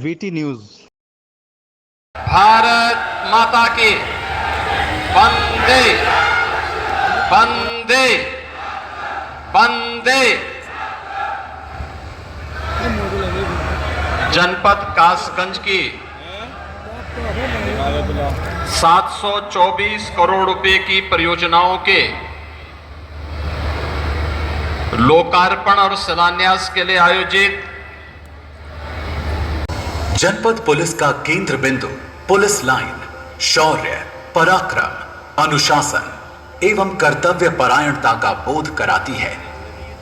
VT news. Bharat माता की वंदे वंदे वंदे। जनपद कासगंज की 724 करोड़ रुपए की परियोजनाओं के लोकार्पण और शिलान्यास के लिए आयोजित जनपद पुलिस का केंद्र बिंदु पुलिस लाइन शौर्य, पराक्रम, अनुशासन एवं कर्तव्य परायणता का बोध कराती है।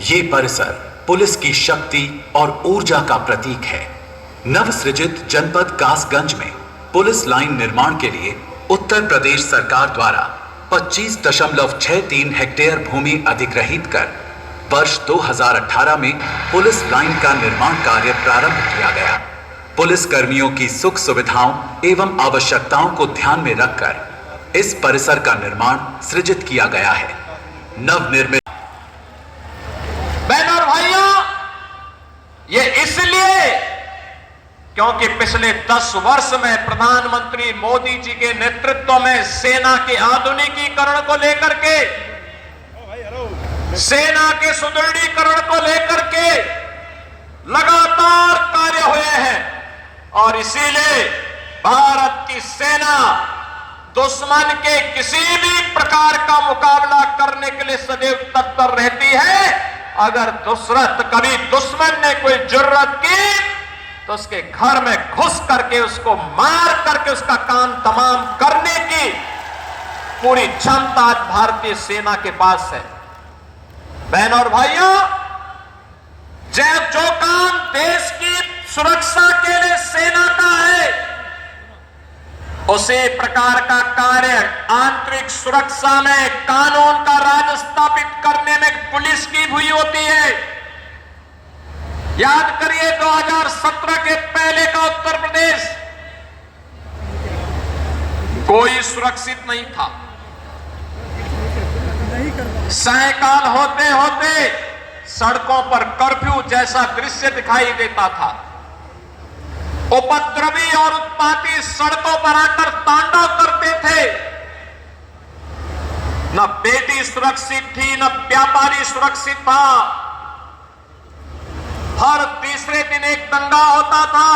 ये परिसर पुलिस की शक्ति और ऊर्जा का प्रतीक है। नवसृजित जनपद कासगंज में पुलिस लाइन निर्माण के लिए उत्तर प्रदेश सरकार द्वारा 25.63 हेक्टेयर भूमि अधिग्रहित कर वर्ष 2018 में पुलिस लाइन का निर्माण कार्य प्रारंभ किया गया। पुलिस कर्मियों की सुख सुविधाओं एवं आवश्यकताओं को ध्यान में रखकर इस परिसर का निर्माण सृजित किया गया है। नवनिर्मित बहनों और भाइयों, ये इसलिए क्योंकि पिछले 10 वर्ष में प्रधानमंत्री मोदी जी के नेतृत्व में सेना के आधुनिकीकरण को लेकर के, सेना के सुदृढ़ीकरण को लेकर के लगातार कार्य हुए हैं और इसीलिए भारत की सेना दुश्मन के किसी भी प्रकार का मुकाबला करने के लिए सदैव तत्पर रहती है। अगर कभी दुश्मन ने कोई जरूरत की तो उसके घर में घुस करके उसको मार करके उसका काम तमाम करने की पूरी क्षमता आज भारतीय सेना के पास है। बहनों और भाइयों, जो काम देश की सुरक्षा के लिए सेना का है, उसी प्रकार का कार्य आंतरिक सुरक्षा में कानून का राज स्थापित करने में पुलिस की हुई होती है। याद करिए 2017 के पहले का उत्तर प्रदेश कोई सुरक्षित नहीं था। सायकाल होते होते सड़कों पर कर्फ्यू जैसा दृश्य दिखाई देता था। उपद्रवी और उत्पाती सड़कों पर आकर तांडव करते थे। न बेटी सुरक्षित थी, न व्यापारी सुरक्षित था। हर तीसरे दिन एक दंगा होता था।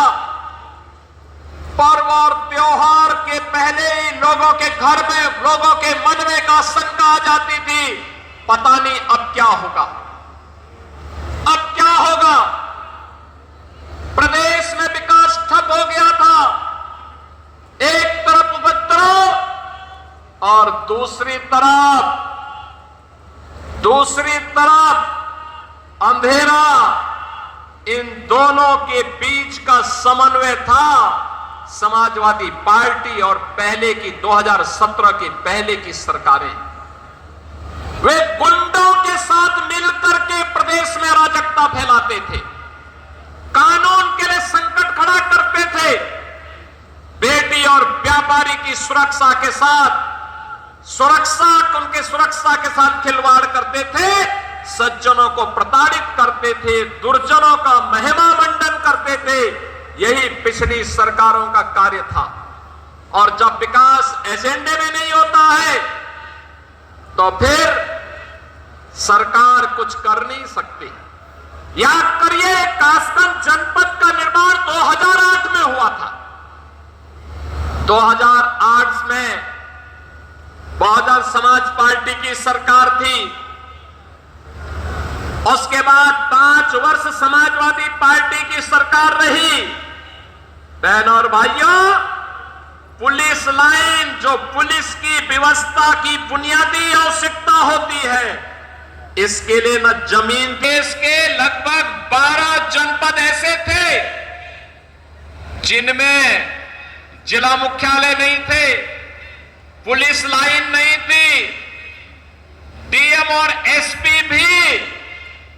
पर्व और त्योहार के पहले ही लोगों के घर में, लोगों के मन में एक आशंका आ जाती थी, पता नहीं अब क्या होगा, अब क्या होगा। प्रदेश में विकास ठप हो गया था। एक तरफ उपद्रव और दूसरी तरफ अंधेरा। इन दोनों के बीच का समन्वय था समाजवादी पार्टी और पहले की 2017 के पहले की सरकारें। वे गुंडों के साथ मिलकर के प्रदेश में अराजकता फैलाते थे, कानून के लिए संकट खड़ा करते थे, बेटी और व्यापारी की सुरक्षा के साथ उनके सुरक्षा के साथ खिलवाड़ करते थे, सज्जनों को प्रताड़ित करते थे, दुर्जनों का महिमा मंडन करते थे। यही पिछली सरकारों का कार्य था। और जब विकास एजेंडे में नहीं होता है तो फिर सरकार कुछ कर नहीं सकती। याद करिए, कासगंज जनपद का निर्माण 2008 में हुआ था। 2008 में बहुजन समाज पार्टी की सरकार थी। उसके बाद 5 वर्ष समाजवादी पार्टी की सरकार रही। बहनों और भाइयों, पुलिस लाइन जो पुलिस की व्यवस्था की बुनियादी आवश्यकता होती है, इसके लिए न जमीन, देश के लगभग 12 जनपद ऐसे थे जिनमें जिला मुख्यालय नहीं थे, पुलिस लाइन नहीं थी, डीएम और एसपी भी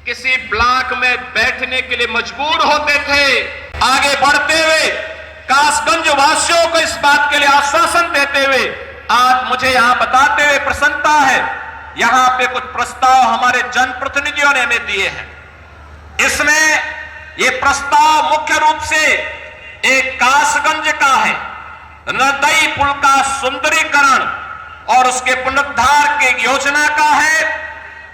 किसी ब्लॉक में बैठने के लिए मजबूर होते थे। आगे बढ़ते हुए कासगंज वासियों को इस बात के लिए आश्वासन देते हुए आज मुझे यहां बताते हुए प्रसन्नता है, यहां पे कुछ प्रस्ताव हमारे जनप्रतिनिधियों ने हमें दिए हैं। इसमें ये प्रस्ताव मुख्य रूप से एक कासगंज का है, नदई पुल का सुंदरीकरण और उसके पुनरुद्धार की योजना का है,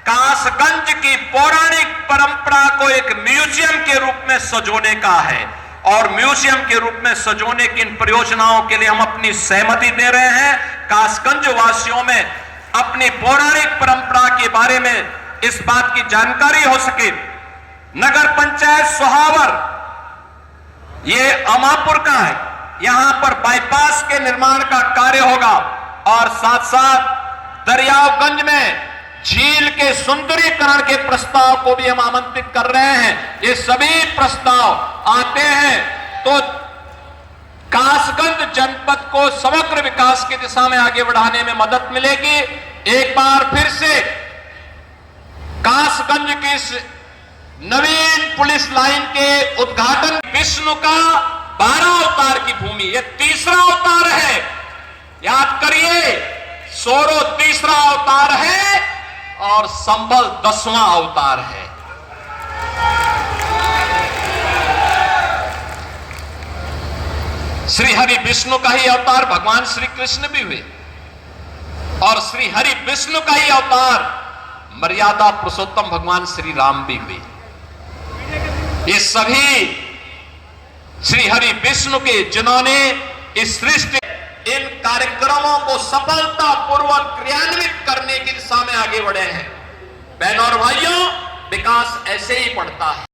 कासगंज की पौराणिक परंपरा को एक म्यूजियम के रूप में सजोने का है। और म्यूजियम के रूप में सजोने की इन परियोजनाओं के लिए हम अपनी सहमति दे रहे हैं। कासगंज वासियों में अपनी पौराणिक परंपरा के बारे में इस बात की जानकारी हो सके। नगर पंचायत सोहावर ये अमापुर का है, यहां पर बाईपास के निर्माण का कार्य होगा और साथ साथ दरियागंज में झील के सुंदरीकरण के प्रस्ताव को भी हम आमंत्रित कर रहे हैं। ये सभी प्रस्ताव आते हैं तो कासगंज जनपद को समग्र विकास की दिशा में आगे बढ़ाने में मदद मिलेगी। एक बार फिर से कासगंज की इस नवीन पुलिस लाइन के उद्घाटन, विष्णु का 12 अवतार की भूमि, यह तीसरा अवतार है। याद करिए, सोरो तीसरा अवतार है और संभल 10वां अवतार है। श्री हरि विष्णु का ही अवतार भगवान श्री कृष्ण भी हुए और श्री हरि विष्णु का ही अवतार मर्यादा पुरुषोत्तम भगवान श्री राम भी हुए। ये सभी श्री हरि विष्णु के, जिन्होंने इस सृष्टि इन कार्यक्रमों को सफलतापूर्वक क्रियान्वित करने की दिशा में आगे बढ़े हैं। बहनों और भाइयों, विकास ऐसे ही बढ़ता है।